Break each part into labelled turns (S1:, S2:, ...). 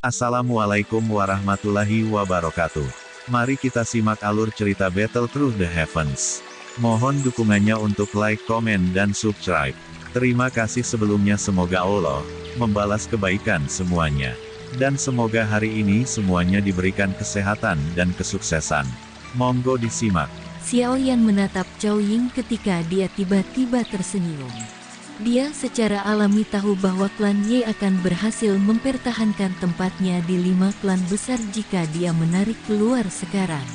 S1: Assalamualaikum warahmatullahi wabarakatuh. Mari kita simak alur cerita Battle Through the Heavens. Mohon dukungannya untuk like, komen, dan subscribe. Terima kasih sebelumnya, semoga Allah membalas kebaikan semuanya. Dan semoga hari ini semuanya diberikan kesehatan dan kesuksesan. Monggo disimak.
S2: Xiao Yan menatap Cao Ying ketika dia tiba-tiba tersenyum. Dia secara alami tahu bahwa klan Ye akan berhasil mempertahankan tempatnya di 5 klan besar jika dia menarik keluar sekarang.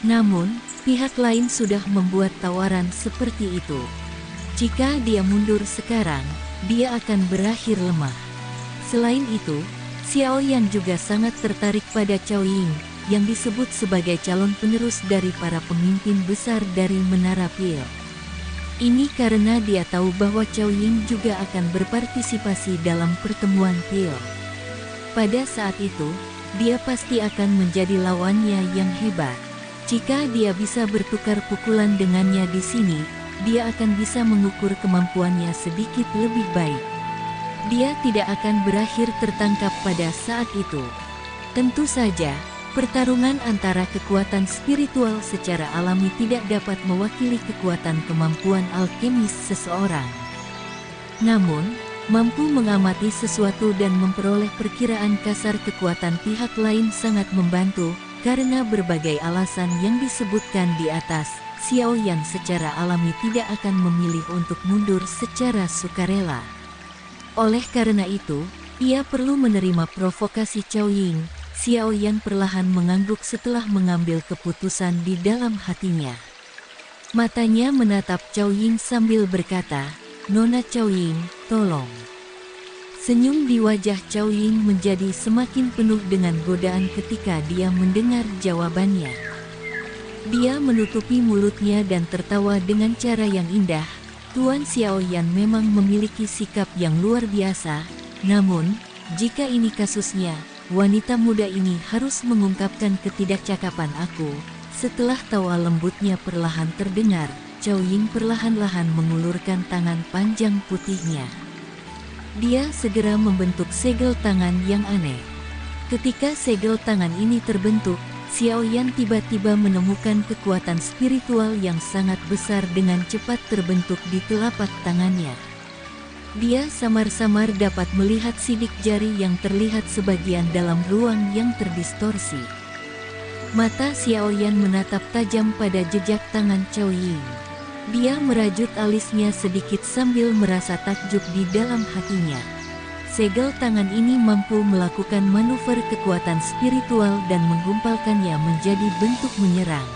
S2: Namun, pihak lain sudah membuat tawaran seperti itu. Jika dia mundur sekarang, dia akan berakhir lemah. Selain itu, Xiao Yan juga sangat tertarik pada Cao Ying, yang disebut sebagai calon penerus dari para pemimpin besar dari Menara Pil. Ini karena dia tahu bahwa Cao Ying juga akan berpartisipasi dalam pertemuan Pil. Pada saat itu, dia pasti akan menjadi lawannya yang hebat. Jika dia bisa bertukar pukulan dengannya di sini, dia akan bisa mengukur kemampuannya sedikit lebih baik. Dia tidak akan berakhir tertangkap pada saat itu. Tentu saja, pertarungan antara kekuatan spiritual secara alami tidak dapat mewakili kekuatan kemampuan alkemis seseorang. Namun, mampu mengamati sesuatu dan memperoleh perkiraan kasar kekuatan pihak lain sangat membantu, karena berbagai alasan yang disebutkan di atas. Xiao Yan secara alami tidak akan memilih untuk mundur secara sukarela. Oleh karena itu, ia perlu menerima provokasi Cao Ying. Xiao Yan perlahan mengangguk setelah mengambil keputusan di dalam hatinya. Matanya menatap Cao Ying sambil berkata, "Nona Cao Ying, tolong." Senyum di wajah Cao Ying menjadi semakin penuh dengan godaan ketika dia mendengar jawabannya. Dia menutupi mulutnya dan tertawa dengan cara yang indah. Tuan Xiao Yan memang memiliki sikap yang luar biasa, namun, jika ini kasusnya, wanita muda ini harus mengungkapkan ketidakcakapan aku. Setelah tawa lembutnya perlahan terdengar, Cao Ying perlahan-lahan mengulurkan tangan panjang putihnya. Dia segera membentuk segel tangan yang aneh. Ketika segel tangan ini terbentuk, Xiao Yan tiba-tiba menemukan kekuatan spiritual yang sangat besar dengan cepat terbentuk di telapak tangannya. Dia samar-samar dapat melihat sidik jari yang terlihat sebagian dalam ruang yang terdistorsi. Mata Xiao Yan menatap tajam pada jejak tangan Cao Ying. Dia merajut alisnya sedikit sambil merasa takjub di dalam hatinya. Segel tangan ini mampu melakukan manuver kekuatan spiritual dan menggumpalkannya menjadi bentuk menyerang.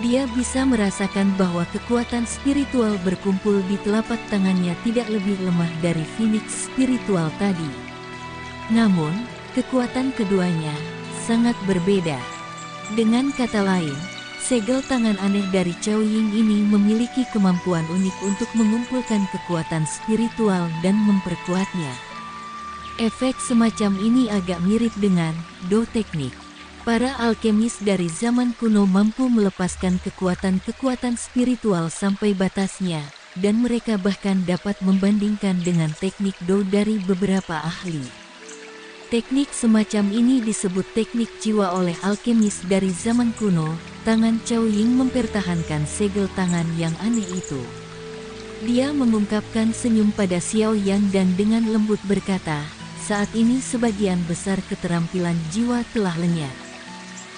S2: Dia bisa merasakan bahwa kekuatan spiritual berkumpul di telapak tangannya tidak lebih lemah dari Phoenix spiritual tadi. Namun, kekuatan keduanya sangat berbeda. Dengan kata lain, segel tangan aneh dari Cao Ying ini memiliki kemampuan unik untuk mengumpulkan kekuatan spiritual dan memperkuatnya. Efek semacam ini agak mirip dengan Do teknik. Para alkemis dari zaman kuno mampu melepaskan kekuatan-kekuatan spiritual sampai batasnya, dan mereka bahkan dapat membandingkan dengan teknik Do dari beberapa ahli. Teknik semacam ini disebut teknik jiwa oleh alkemis dari zaman kuno. Tangan Cao Ying mempertahankan segel tangan yang aneh itu. Dia mengungkapkan senyum pada Xiao Yan dan dengan lembut berkata, "Saat ini sebagian besar keterampilan jiwa telah lenyap.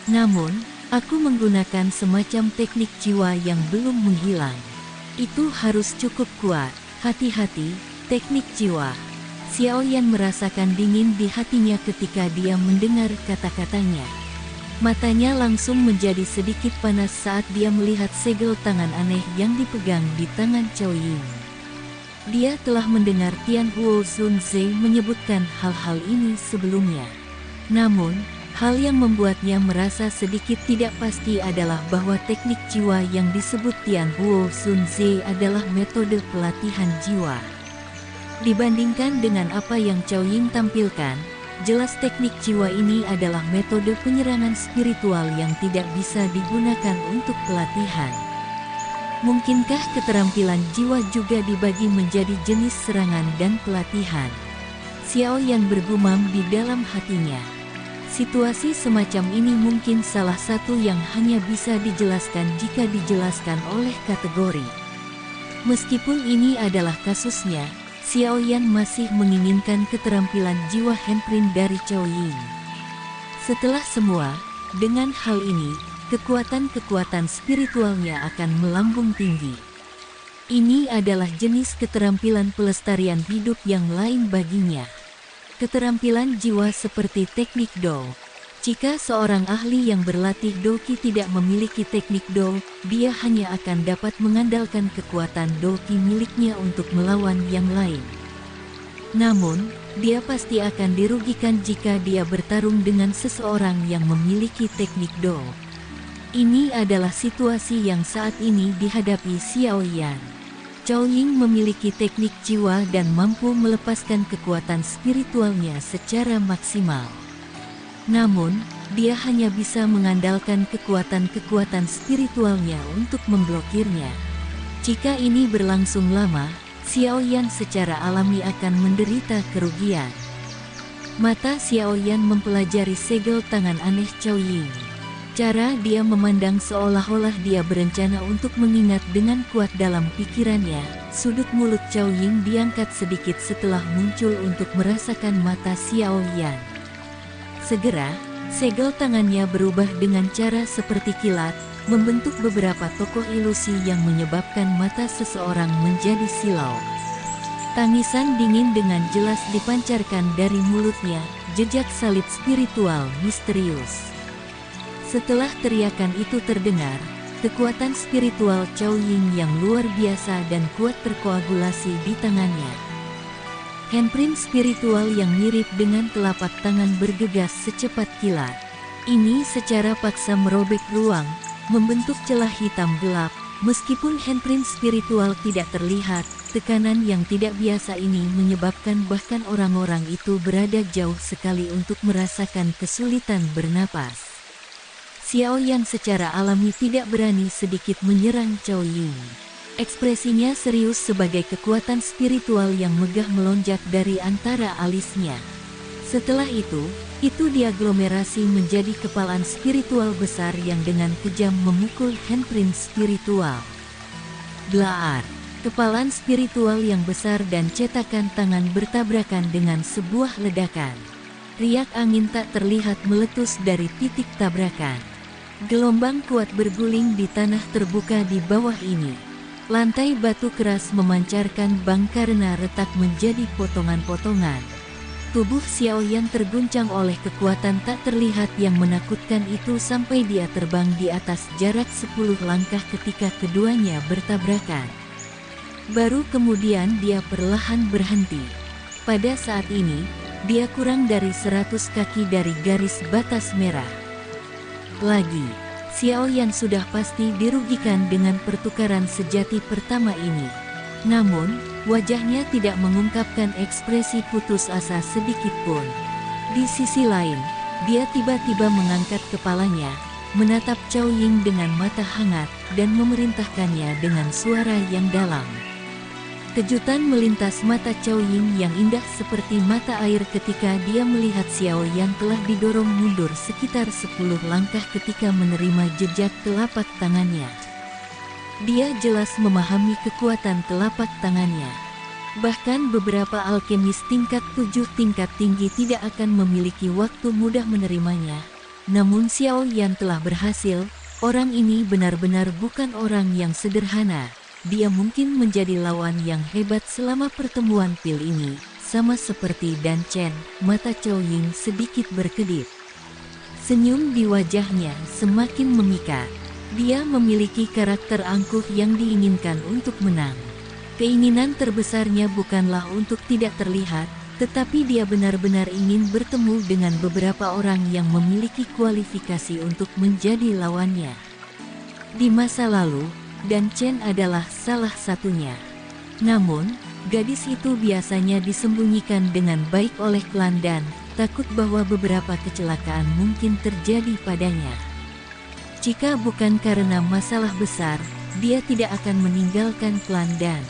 S2: Namun, aku menggunakan semacam teknik jiwa yang belum menghilang. Itu harus cukup kuat. Hati-hati, teknik jiwa." Xiao Yan merasakan dingin di hatinya ketika dia mendengar kata-katanya. Matanya langsung menjadi sedikit panas saat dia melihat segel tangan aneh yang dipegang di tangan Cao Ying. Dia telah mendengar Tian Huo Zunze menyebutkan hal-hal ini sebelumnya. Namun, hal yang membuatnya merasa sedikit tidak pasti adalah bahwa teknik jiwa yang disebut Tian Huo Zunze adalah metode pelatihan jiwa. Dibandingkan dengan apa yang Cao Ying tampilkan, jelas teknik jiwa ini adalah metode penyerangan spiritual yang tidak bisa digunakan untuk pelatihan. Mungkinkah keterampilan jiwa juga dibagi menjadi jenis serangan dan pelatihan? Xiao Yan bergumam di dalam hatinya. Situasi semacam ini mungkin salah satu yang hanya bisa dijelaskan jika dijelaskan oleh kategori. Meskipun ini adalah kasusnya, Xiao Yan masih menginginkan keterampilan jiwa handprint dari Zhou Ying. Setelah semua, dengan hal ini, kekuatan-kekuatan spiritualnya akan melambung tinggi. Ini adalah jenis keterampilan pelestarian hidup yang lain baginya. Keterampilan jiwa seperti teknik Dou. Jika seorang ahli yang berlatih Doqi tidak memiliki teknik Dou, dia hanya akan dapat mengandalkan kekuatan Doqi miliknya untuk melawan yang lain. Namun, dia pasti akan dirugikan jika dia bertarung dengan seseorang yang memiliki teknik Dou. Ini adalah situasi yang saat ini dihadapi Xiao Yan. Zhou Ying memiliki teknik jiwa dan mampu melepaskan kekuatan spiritualnya secara maksimal. Namun, dia hanya bisa mengandalkan kekuatan-kekuatan spiritualnya untuk memblokirnya. Jika ini berlangsung lama, Xiao Yan secara alami akan menderita kerugian. Mata Xiao Yan mempelajari segel tangan aneh Zhou Ying. Cara dia memandang seolah-olah dia berencana untuk mengingat dengan kuat dalam pikirannya. Sudut mulut Zhou Ying diangkat sedikit setelah muncul untuk merasakan mata Xiao Yan. Segera, segel tangannya berubah dengan cara seperti kilat, membentuk beberapa tokoh ilusi yang menyebabkan mata seseorang menjadi silau. Tangisan dingin dengan jelas dipancarkan dari mulutnya, jejak salib spiritual misterius. Setelah teriakan itu terdengar, kekuatan spiritual Zhou Ying yang luar biasa dan kuat terkoagulasi di tangannya. Handprint spiritual yang mirip dengan telapak tangan bergegas secepat kilat. Ini secara paksa merobek ruang, membentuk celah hitam gelap. Meskipun handprint spiritual tidak terlihat, tekanan yang tidak biasa ini menyebabkan bahkan orang-orang itu berada jauh sekali untuk merasakan kesulitan bernapas. Xiao Yan secara alami tidak berani sedikit menyerang Zhou Ying. Ekspresinya serius sebagai kekuatan spiritual yang megah melonjak dari antara alisnya. Setelah itu diaglomerasi menjadi kepalan spiritual besar yang dengan kejam memukul handprint spiritual. Blaar, kepalan spiritual yang besar dan cetakan tangan bertabrakan dengan sebuah ledakan. Riak angin tak terlihat meletus dari titik tabrakan. Gelombang kuat berguling di tanah terbuka di bawah ini. Lantai batu keras memancarkan bang karena retak menjadi potongan-potongan. Tubuh Xiao Yan terguncang oleh kekuatan tak terlihat yang menakutkan itu sampai dia terbang di atas jarak 10 langkah ketika keduanya bertabrakan. Baru kemudian dia perlahan berhenti. Pada saat ini, dia kurang dari 100 kaki dari garis batas merah. Lagi, Xiao Yan sudah pasti dirugikan dengan pertukaran sejati pertama ini. Namun, wajahnya tidak mengungkapkan ekspresi putus asa sedikit pun. Di sisi lain, dia tiba-tiba mengangkat kepalanya, menatap Zhou Ying dengan mata hangat, dan memerintahkannya dengan suara yang dalam. Kejutan melintas mata Zhou Ying yang indah seperti mata air ketika dia melihat Xiao Yan telah didorong mundur sekitar 10 langkah ketika menerima jejak telapak tangannya. Dia jelas memahami kekuatan telapak tangannya. Bahkan beberapa alkemis tingkat 7 tingkat tinggi tidak akan memiliki waktu mudah menerimanya. Namun Xiao Yan telah berhasil. Orang ini benar-benar bukan orang yang sederhana. Dia mungkin menjadi lawan yang hebat selama pertemuan pil ini. Sama seperti Dan Chen, mata Zhou Ying sedikit berkedip. Senyum di wajahnya semakin memikat. Dia memiliki karakter angkuh yang diinginkan untuk menang. Keinginan terbesarnya bukanlah untuk tidak terlihat, tetapi dia benar-benar ingin bertemu dengan beberapa orang yang memiliki kualifikasi untuk menjadi lawannya. Di masa lalu, Dan Chen adalah salah satunya. Namun, gadis itu biasanya disembunyikan dengan baik oleh klan Dan, takut bahwa beberapa kecelakaan mungkin terjadi padanya. Jika bukan karena masalah besar, dia tidak akan meninggalkan klan Dan.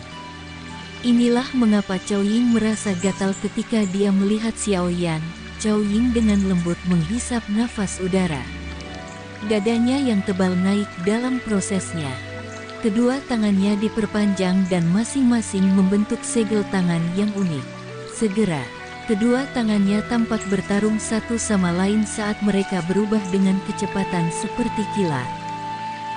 S2: Inilah mengapa Cao Ying merasa gatal ketika dia melihat Xiao Yan. Cao Ying dengan lembut menghisap nafas udara. Dadanya yang tebal naik dalam prosesnya. Kedua tangannya diperpanjang dan masing-masing membentuk segel tangan yang unik. Segera, kedua tangannya tampak bertarung satu sama lain saat mereka berubah dengan kecepatan seperti kilat.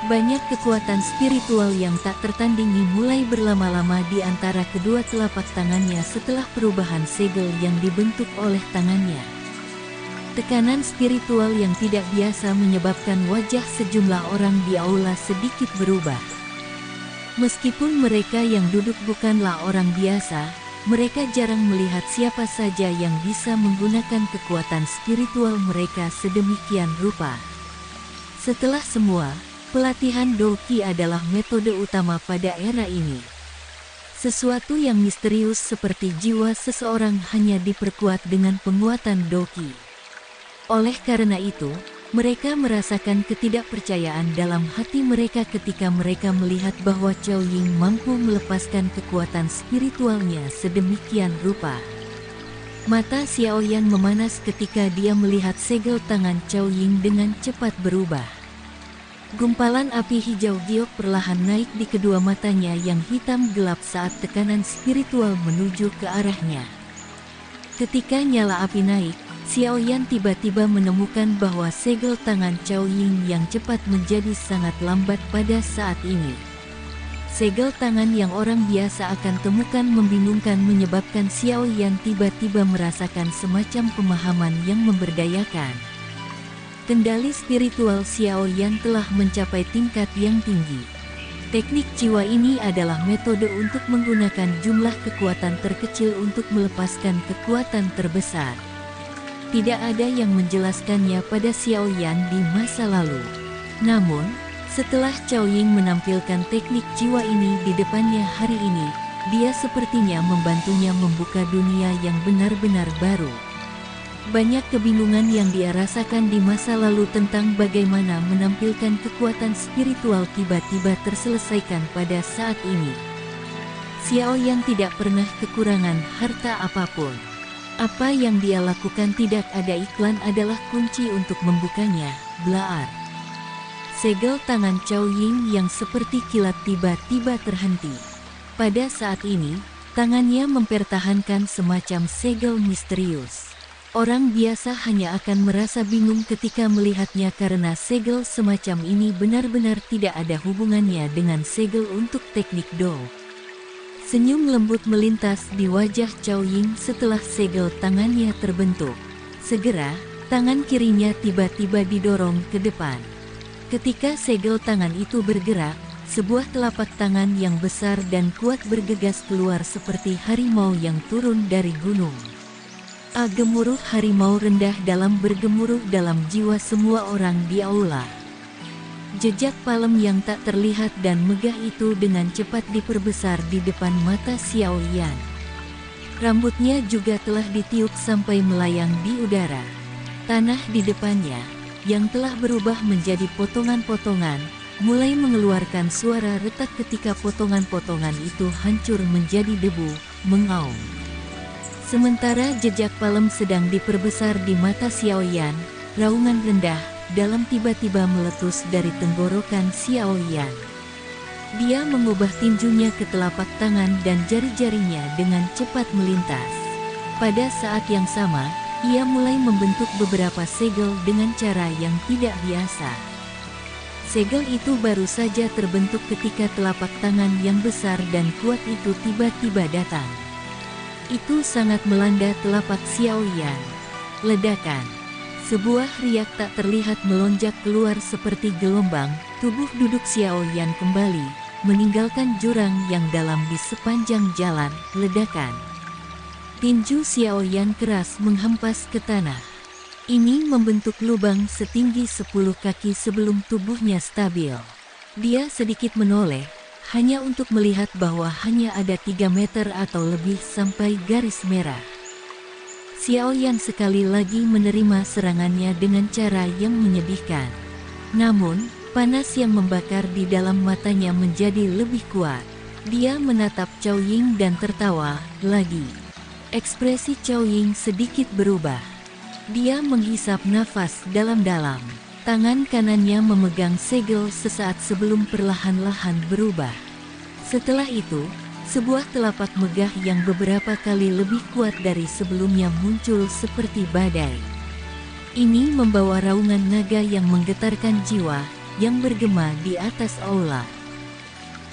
S2: Banyak kekuatan spiritual yang tak tertandingi mulai berlama-lama di antara kedua telapak tangannya setelah perubahan segel yang dibentuk oleh tangannya. Tekanan spiritual yang tidak biasa menyebabkan wajah sejumlah orang di aula sedikit berubah. Meskipun mereka yang duduk bukanlah orang biasa, mereka jarang melihat siapa saja yang bisa menggunakan kekuatan spiritual mereka sedemikian rupa. Setelah semua, pelatihan Doqi adalah metode utama pada era ini. Sesuatu yang misterius seperti jiwa seseorang hanya diperkuat dengan penguatan Doqi. Oleh karena itu, mereka merasakan ketidakpercayaan dalam hati mereka ketika mereka melihat bahwa Cao Ying mampu melepaskan kekuatan spiritualnya sedemikian rupa. Mata Xiao Yan memanas ketika dia melihat segel tangan Cao Ying dengan cepat berubah. Gumpalan api hijau giok perlahan naik di kedua matanya yang hitam gelap saat tekanan spiritual menuju ke arahnya. Ketika nyala api naik, Xiao Yan tiba-tiba menemukan bahwa segel tangan Cao Ying yang cepat menjadi sangat lambat pada saat ini. Segel tangan yang orang biasa akan temukan membingungkan menyebabkan Xiao Yan tiba-tiba merasakan semacam pemahaman yang memberdayakan. Kendali spiritual Xiao Yan telah mencapai tingkat yang tinggi. Teknik jiwa ini adalah metode untuk menggunakan jumlah kekuatan terkecil untuk melepaskan kekuatan terbesar. Tidak ada yang menjelaskannya pada Xiao Yan di masa lalu. Namun, setelah Cao Ying menampilkan teknik jiwa ini di depannya hari ini, dia sepertinya membantunya membuka dunia yang benar-benar baru. Banyak kebingungan yang dia rasakan di masa lalu tentang bagaimana menampilkan kekuatan spiritual tiba-tiba terselesaikan pada saat ini. Xiao Yan tidak pernah kekurangan harta apapun. Apa yang dia lakukan tidak ada iklan adalah kunci untuk membukanya. Blaar. Segel tangan Cao Ying yang seperti kilat tiba-tiba terhenti. Pada saat ini, tangannya mempertahankan semacam segel misterius. Orang biasa hanya akan merasa bingung ketika melihatnya karena segel semacam ini benar-benar tidak ada hubungannya dengan segel untuk teknik Do. Senyum lembut melintas di wajah Cao Ying setelah segel tangannya terbentuk. Segera, tangan kirinya tiba-tiba didorong ke depan. Ketika segel tangan itu bergerak, sebuah telapak tangan yang besar dan kuat bergegas keluar seperti harimau yang turun dari gunung. Gemuruh harimau rendah dalam bergemuruh dalam jiwa semua orang di aula. Jejak palem yang tak terlihat dan megah itu dengan cepat diperbesar di depan mata Xiao Yan. Rambutnya juga telah ditiup sampai melayang di udara. Tanah di depannya, yang telah berubah menjadi potongan-potongan, mulai mengeluarkan suara retak ketika potongan-potongan itu hancur menjadi debu, mengaum. Sementara jejak palem sedang diperbesar di mata Xiao Yan, raungan rendah dalam tiba-tiba meletus dari tenggorokan Xiao Yan. Dia mengubah tinjunya ke telapak tangan dan jari-jarinya dengan cepat melintas. Pada saat yang sama, ia mulai membentuk beberapa segel dengan cara yang tidak biasa. Segel itu baru saja terbentuk ketika telapak tangan yang besar dan kuat itu tiba-tiba datang. Itu sangat melanda telapak Xiao Yan. Ledakan. Sebuah riak tak terlihat melonjak keluar seperti gelombang, tubuh duduk Xiao Yan kembali, meninggalkan jurang yang dalam di sepanjang jalan. Ledakan. Tinju Xiao Yan keras menghempas ke tanah. Ini membentuk lubang setinggi 10 kaki sebelum tubuhnya stabil. Dia sedikit menoleh, hanya untuk melihat bahwa hanya ada 3 meter atau lebih sampai garis merah. Xiao Yan sekali lagi menerima serangannya dengan cara yang menyedihkan. Namun, panas yang membakar di dalam matanya menjadi lebih kuat. Dia menatap Cao Ying dan tertawa lagi. Ekspresi Cao Ying sedikit berubah. Dia menghisap nafas dalam-dalam. Tangan kanannya memegang segel sesaat sebelum perlahan-lahan berubah. Setelah itu, sebuah telapak megah yang beberapa kali lebih kuat dari sebelumnya muncul seperti badai. Ini membawa raungan naga yang menggetarkan jiwa, yang bergema di atas aula.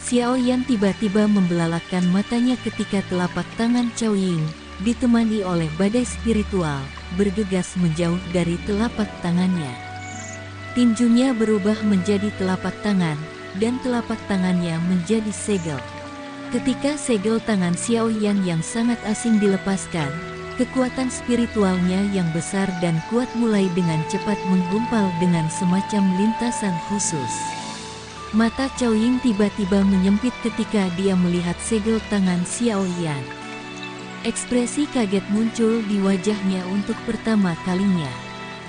S2: Xiao Yan tiba-tiba membelalakkan matanya ketika telapak tangan Cao Ying, ditemani oleh badai spiritual, bergegas menjauh dari telapak tangannya. Tinjunya berubah menjadi telapak tangan, dan telapak tangannya menjadi segel. Ketika segel tangan Xiao Yan yang sangat asing dilepaskan, kekuatan spiritualnya yang besar dan kuat mulai dengan cepat menggumpal dengan semacam lintasan khusus. Mata Cao Ying tiba-tiba menyempit ketika dia melihat segel tangan Xiao Yan. Ekspresi kaget muncul di wajahnya untuk pertama kalinya.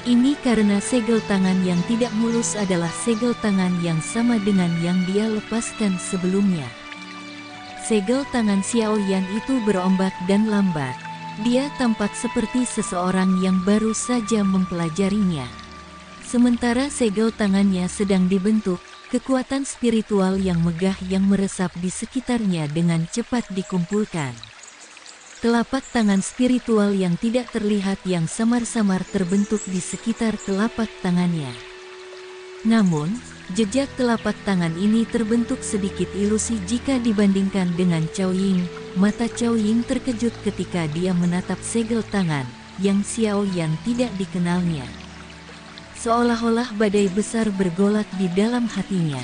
S2: Ini karena segel tangan yang tidak mulus adalah segel tangan yang sama dengan yang dia lepaskan sebelumnya. Segel tangan Xiao Yan itu berombak dan lambat. Dia tampak seperti seseorang yang baru saja mempelajarinya. Sementara segel tangannya sedang dibentuk, kekuatan spiritual yang megah yang meresap di sekitarnya dengan cepat dikumpulkan. Telapak tangan spiritual yang tidak terlihat yang samar-samar terbentuk di sekitar telapak tangannya. Namun, jejak telapak tangan ini terbentuk sedikit ilusi jika dibandingkan dengan Cao Ying. Mata Cao Ying terkejut ketika dia menatap segel tangan, yang Xiao Yan tidak dikenalnya. Seolah-olah badai besar bergolak di dalam hatinya.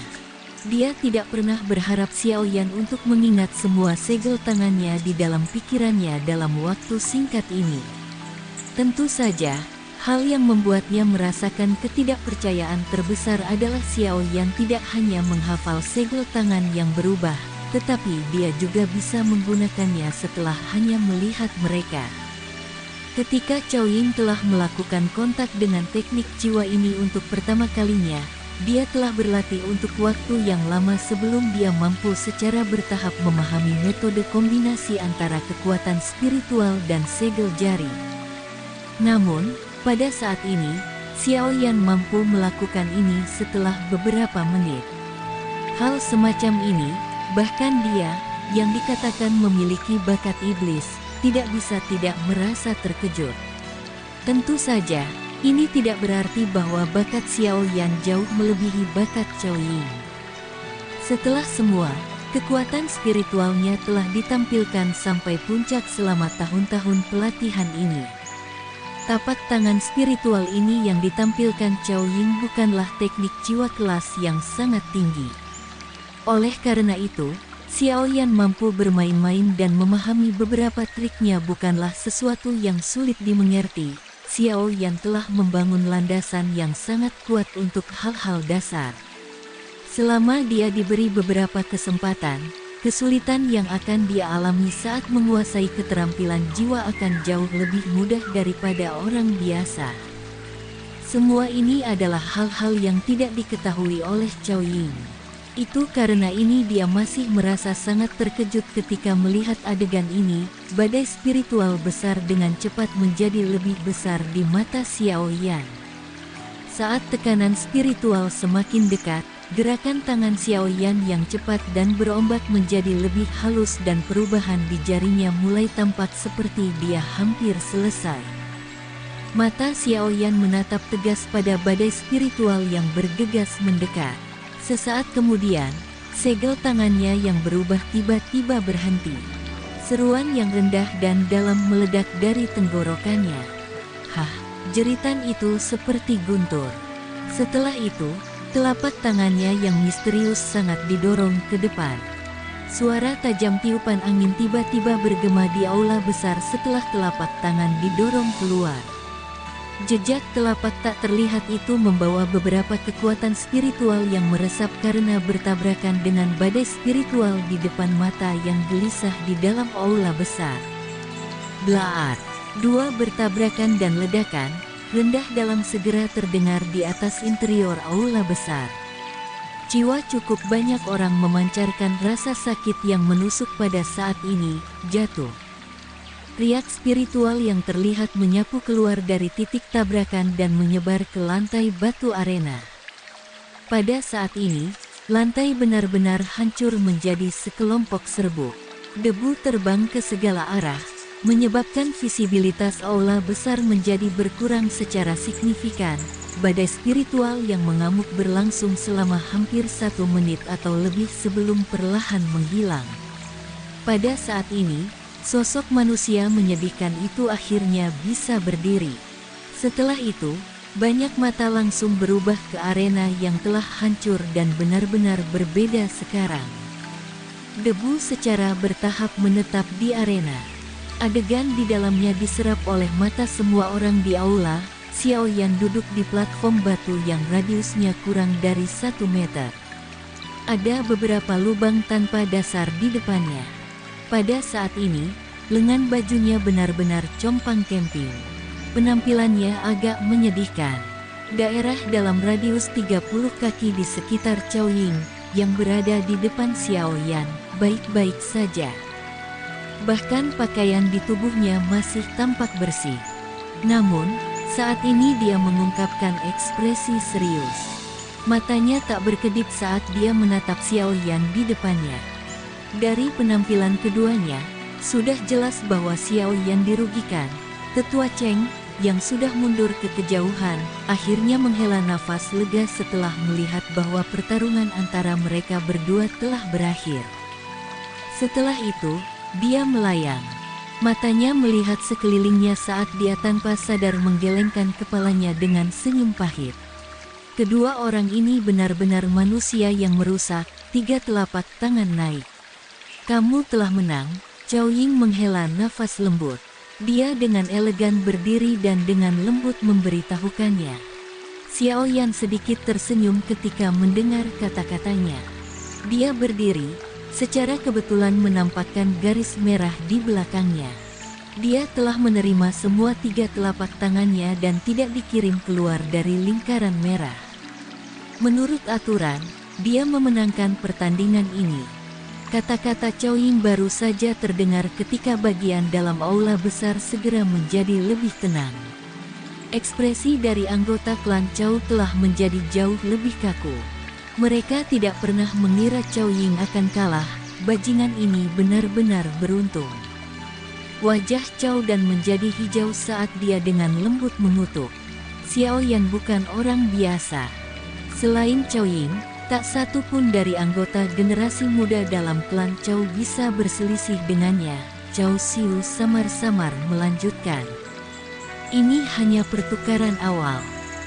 S2: Dia tidak pernah berharap Xiao Yan untuk mengingat semua segel tangannya di dalam pikirannya dalam waktu singkat ini. Tentu saja, hal yang membuatnya merasakan ketidakpercayaan terbesar adalah Xiao Yan tidak hanya menghafal segel tangan yang berubah, tetapi dia juga bisa menggunakannya setelah hanya melihat mereka. Ketika Cao Ying telah melakukan kontak dengan teknik jiwa ini untuk pertama kalinya, dia telah berlatih untuk waktu yang lama sebelum dia mampu secara bertahap memahami metode kombinasi antara kekuatan spiritual dan segel jari. Namun, pada saat ini, Xiao Yan mampu melakukan ini setelah beberapa menit. Hal semacam ini, bahkan dia, yang dikatakan memiliki bakat iblis, tidak bisa tidak merasa terkejut. Tentu saja, ini tidak berarti bahwa bakat Xiao Yan jauh melebihi bakat Cao Ying. Setelah semua, kekuatan spiritualnya telah ditampilkan sampai puncak selama tahun-tahun pelatihan ini. Tapak tangan spiritual ini yang ditampilkan Cao Ying bukanlah teknik jiwa kelas yang sangat tinggi. Oleh karena itu, Xiao Yan mampu bermain-main dan memahami beberapa triknya bukanlah sesuatu yang sulit dimengerti. Xiao Yan telah membangun landasan yang sangat kuat untuk hal-hal dasar. Selama dia diberi beberapa kesempatan, kesulitan yang akan dia alami saat menguasai keterampilan jiwa akan jauh lebih mudah daripada orang biasa. Semua ini adalah hal-hal yang tidak diketahui oleh Cao Ying. Itu karena ini dia masih merasa sangat terkejut ketika melihat adegan ini, badai spiritual besar dengan cepat menjadi lebih besar di mata Xiao Yan. Saat tekanan spiritual semakin dekat, gerakan tangan Xiao Yan yang cepat dan berombak menjadi lebih halus dan perubahan di jarinya mulai tampak seperti dia hampir selesai. Mata Xiao Yan menatap tegas pada badai spiritual yang bergegas mendekat. Sesaat kemudian, segel tangannya yang berubah tiba-tiba berhenti. Seruan yang rendah dan dalam meledak dari tenggorokannya. Hah, jeritan itu seperti guntur. Setelah itu, telapak tangannya yang misterius sangat didorong ke depan. Suara tajam tiupan angin tiba-tiba bergema di aula besar setelah telapak tangan didorong keluar. Jejak telapak tak terlihat itu membawa beberapa kekuatan spiritual yang meresap karena bertabrakan dengan badai spiritual di depan mata yang gelisah di dalam aula besar. Blaar, dua bertabrakan dan ledakan, rendah dalam segera terdengar di atas interior aula besar. Jiwa cukup banyak orang memancarkan rasa sakit yang menusuk pada saat ini, jatuh. Riak spiritual yang terlihat menyapu keluar dari titik tabrakan dan menyebar ke lantai batu arena. Pada saat ini, lantai benar-benar hancur menjadi sekelompok serbuk. Debu terbang ke segala arah, menyebabkan visibilitas aula besar menjadi berkurang secara signifikan. Badai spiritual yang mengamuk berlangsung selama hampir 1 menit atau lebih sebelum perlahan menghilang. Pada saat ini, sosok manusia menyedihkan itu akhirnya bisa berdiri. Setelah itu, banyak mata langsung berubah ke arena yang telah hancur dan benar-benar berbeda sekarang. Debu secara bertahap menetap di arena. Adegan di dalamnya diserap oleh mata semua orang di aula. Xiao Yan duduk di platform batu yang radiusnya kurang dari 1 meter. Ada beberapa lubang tanpa dasar di depannya. Pada saat ini, lengan bajunya benar-benar compang camping. Penampilannya agak menyedihkan. Daerah dalam radius 30 kaki di sekitar Cao Ying yang berada di depan Xiao Yan baik-baik saja. Bahkan pakaian di tubuhnya masih tampak bersih. Namun, saat ini dia mengungkapkan ekspresi serius. Matanya tak berkedip saat dia menatap Xiao Yan di depannya. Dari penampilan keduanya, sudah jelas bahwa Xiao Yan dirugikan. Tetua Cheng, yang sudah mundur ke kejauhan, akhirnya menghela nafas lega setelah melihat bahwa pertarungan antara mereka berdua telah berakhir. Setelah itu, dia melayang. Matanya melihat sekelilingnya saat dia tanpa sadar menggelengkan kepalanya dengan senyum pahit. Kedua orang ini benar-benar manusia yang merusak. 3 telapak tangan naik. Kamu telah menang. Cao Ying menghela nafas lembut. Dia dengan elegan berdiri dan dengan lembut memberitahukannya. Xiao Yan sedikit tersenyum ketika mendengar kata-katanya. Dia berdiri, secara kebetulan menampakkan garis merah di belakangnya. Dia telah menerima semua 3 telapak tangannya dan tidak dikirim keluar dari lingkaran merah. Menurut aturan, dia memenangkan pertandingan ini. Kata-kata Cao Ying baru saja terdengar ketika bagian dalam aula besar segera menjadi lebih tenang. Ekspresi dari anggota klan Cao telah menjadi jauh lebih kaku. Mereka tidak pernah mengira Cao Ying akan kalah. Bajingan ini benar-benar beruntung. Wajah Cao dan menjadi hijau saat dia dengan lembut mengutuk. Xiao Yan bukan orang biasa. Selain Cao Ying, tak satu pun dari anggota generasi muda dalam klan Cao bisa berselisih dengannya. Cao Xiu samar-samar melanjutkan. Ini hanya pertukaran awal.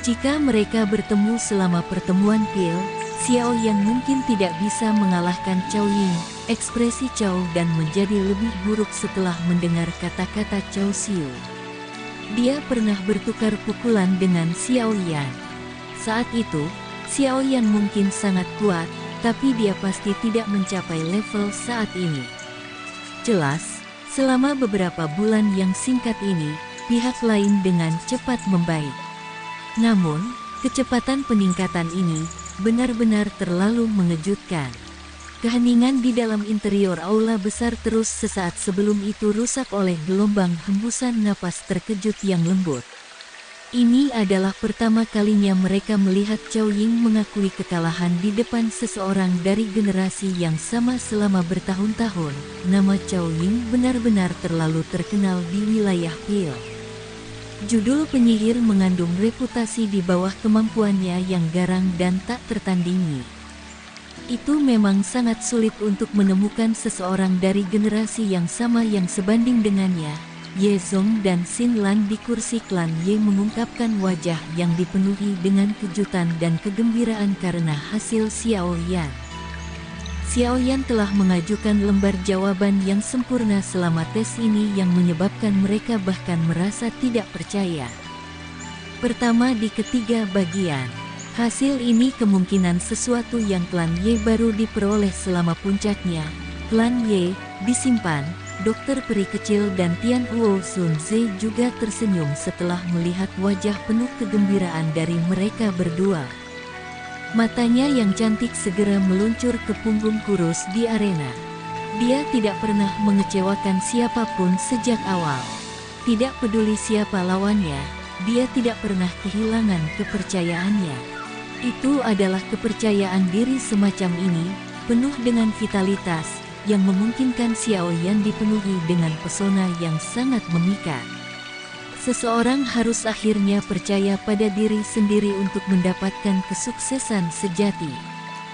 S2: Jika mereka bertemu selama pertemuan pil, Xiao Yan mungkin tidak bisa mengalahkan Cao Ying. Ekspresi Cao dan menjadi lebih buruk setelah mendengar kata-kata Cao Xiu. Dia pernah bertukar pukulan dengan Xiao Yan. Saat itu, Xiao Yan mungkin sangat kuat, tapi dia pasti tidak mencapai level saat ini. Jelas, selama beberapa bulan yang singkat ini, pihak lain dengan cepat membaik. Namun, kecepatan peningkatan ini benar-benar terlalu mengejutkan. Keheningan di dalam interior aula besar terus sesaat sebelum itu rusak oleh gelombang hembusan napas terkejut yang lembut. Ini adalah pertama kalinya mereka melihat Cao Ying mengakui kekalahan di depan seseorang dari generasi yang sama selama bertahun-tahun. Nama Cao Ying benar-benar terlalu terkenal di wilayah Pil. Judul penyihir mengandung reputasi di bawah kemampuannya yang garang dan tak tertandingi. Itu memang sangat sulit untuk menemukan seseorang dari generasi yang sama yang sebanding dengannya. Ye Zong dan Xin Lan di kursi klan Ye mengungkapkan wajah yang dipenuhi dengan kejutan dan kegembiraan karena hasil Xiao Yan. Xiao Yan telah mengajukan lembar jawaban yang sempurna selama tes ini yang menyebabkan mereka bahkan merasa tidak percaya. Pertama di ketiga bagian. Hasil ini kemungkinan sesuatu yang klan Ye baru diperoleh selama puncaknya. Klan Ye disimpan. Dokter peri kecil dan Tian Huo Sun Ze juga tersenyum setelah melihat wajah penuh kegembiraan dari mereka berdua. Matanya yang cantik segera meluncur ke punggung kurus di arena. Dia tidak pernah mengecewakan siapapun sejak awal. Tidak peduli siapa lawannya, dia tidak pernah kehilangan kepercayaannya. Itu adalah kepercayaan diri semacam ini, penuh dengan vitalitas, yang memungkinkan Xiao Yan dipenuhi dengan pesona yang sangat memikat. Seseorang harus akhirnya percaya pada diri sendiri untuk mendapatkan kesuksesan sejati.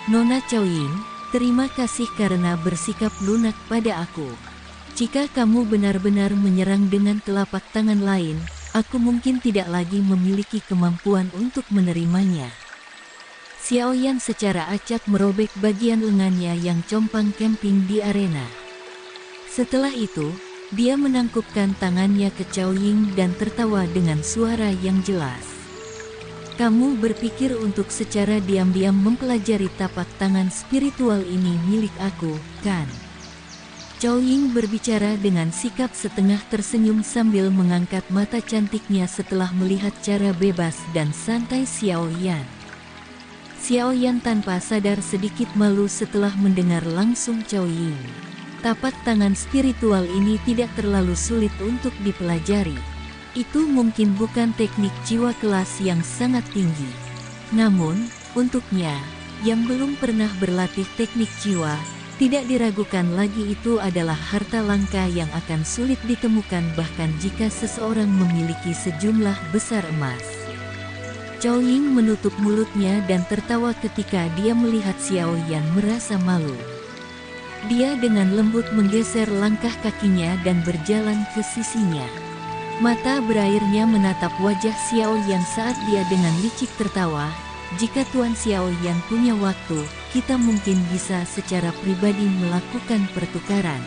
S2: Nona Cao Ying, terima kasih karena bersikap lunak pada aku. Jika kamu benar-benar menyerang dengan telapak tangan lain, aku mungkin tidak lagi memiliki kemampuan untuk menerimanya. Xiao Yan secara acak merobek bagian lengannya yang compang-camping di arena. Setelah itu, dia menangkupkan tangannya ke Cao Ying dan tertawa dengan suara yang jelas. Kamu berpikir untuk secara diam-diam mempelajari tapak tangan spiritual ini milik aku, kan? Cao Ying berbicara dengan sikap setengah tersenyum sambil mengangkat mata cantiknya setelah melihat cara bebas dan santai Xiao Yan. Xiao Yan tanpa sadar sedikit malu setelah mendengar langsung Cao Ying. Tapak tangan spiritual ini tidak terlalu sulit untuk dipelajari. Itu mungkin bukan teknik jiwa kelas yang sangat tinggi. Namun, untuknya, yang belum pernah berlatih teknik jiwa, tidak diragukan lagi itu adalah harta langka yang akan sulit ditemukan bahkan jika seseorang memiliki sejumlah besar emas. Cao Ying menutup mulutnya dan tertawa ketika dia melihat Xiao Yan merasa malu. Dia dengan lembut menggeser langkah kakinya dan berjalan ke sisinya. Mata berairnya menatap wajah Xiao Yan saat dia dengan licik tertawa. Jika Tuan Xiao Yan punya waktu, kita mungkin bisa secara pribadi melakukan pertukaran.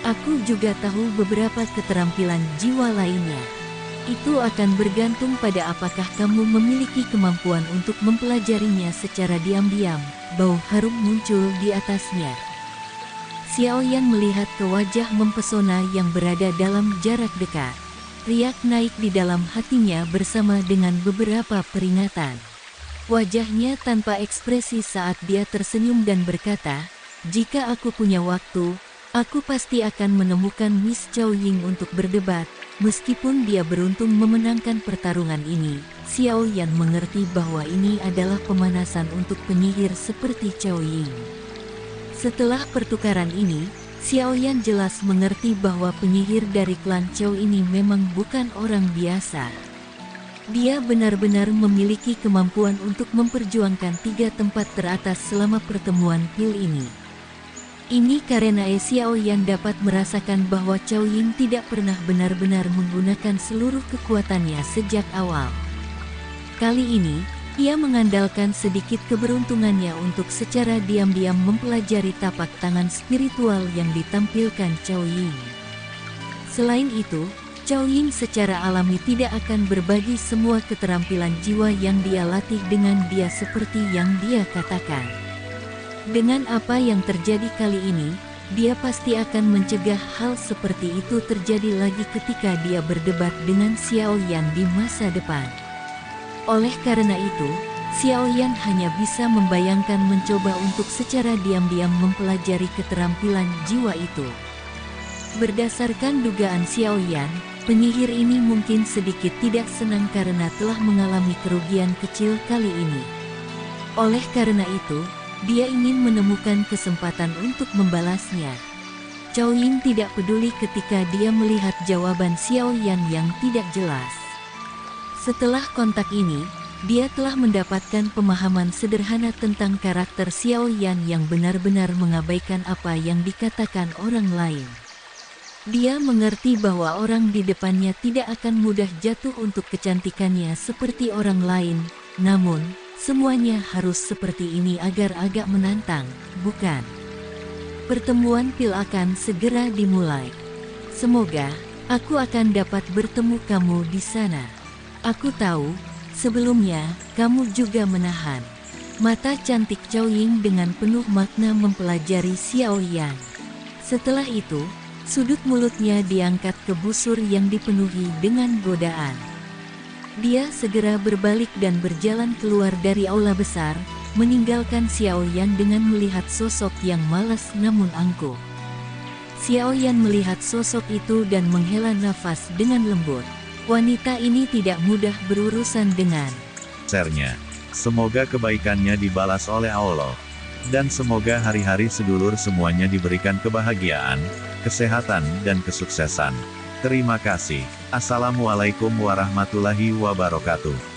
S2: Aku juga tahu beberapa keterampilan jiwa lainnya. Itu akan bergantung pada apakah kamu memiliki kemampuan untuk mempelajarinya secara diam-diam. Bau harum muncul di atasnya. Xiao Yan melihat ke wajah mempesona yang berada dalam jarak dekat. Riak naik di dalam hatinya bersama dengan beberapa peringatan. Wajahnya tanpa ekspresi saat dia tersenyum dan berkata, "Jika aku punya waktu, aku pasti akan menemukan Miss Cao Ying untuk berdebat." Meskipun dia beruntung memenangkan pertarungan ini, Xiao Yan mengerti bahwa ini adalah pemanasan untuk penyihir seperti Cao Ying. Setelah pertukaran ini, Xiao Yan jelas mengerti bahwa penyihir dari klan Cao ini memang bukan orang biasa. Dia benar-benar memiliki kemampuan untuk memperjuangkan 3 tempat teratas selama pertemuan pil ini. Ini karena Xiao Yan dapat merasakan bahwa Cao Ying tidak pernah benar-benar menggunakan seluruh kekuatannya sejak awal. Kali ini, ia mengandalkan sedikit keberuntungannya untuk secara diam-diam mempelajari tapak tangan spiritual yang ditampilkan Cao Ying. Selain itu, Cao Ying secara alami tidak akan berbagi semua keterampilan jiwa yang dia latih dengan dia seperti yang dia katakan. Dengan apa yang terjadi kali ini, dia pasti akan mencegah hal seperti itu terjadi lagi ketika dia berdebat dengan Xiao Yan di masa depan. Oleh karena itu, Xiao Yan hanya bisa membayangkan mencoba untuk secara diam-diam mempelajari keterampilan jiwa itu. Berdasarkan dugaan Xiao Yan, penyihir ini mungkin sedikit tidak senang karena telah mengalami kerugian kecil kali ini. Oleh karena itu, dia ingin menemukan kesempatan untuk membalasnya. Cao Ying tidak peduli ketika dia melihat jawaban Xiao Yan yang tidak jelas. Setelah kontak ini, dia telah mendapatkan pemahaman sederhana tentang karakter Xiao Yan yang benar-benar mengabaikan apa yang dikatakan orang lain. Dia mengerti bahwa orang di depannya tidak akan mudah jatuh untuk kecantikannya seperti orang lain, namun, semuanya harus seperti ini agar agak menantang, bukan? Pertemuan pil akan segera dimulai. Semoga, aku akan dapat bertemu kamu di sana. Aku tahu, sebelumnya, kamu juga menahan. Mata cantik Cao Ying dengan penuh makna mempelajari Xiao Yan. Setelah itu, sudut mulutnya diangkat ke busur yang dipenuhi dengan godaan. Dia segera berbalik dan berjalan keluar dari aula besar, meninggalkan Xiao Yan dengan melihat sosok yang malas namun angkuh. Xiao Yan melihat sosok itu dan menghela nafas dengan lembut. Wanita ini tidak mudah berurusan dengan
S1: sernya. Semoga kebaikannya dibalas oleh Allah. Dan semoga hari-hari sedulur semuanya diberikan kebahagiaan, kesehatan, dan kesuksesan. Terima kasih. Assalamualaikum warahmatullahi wabarakatuh.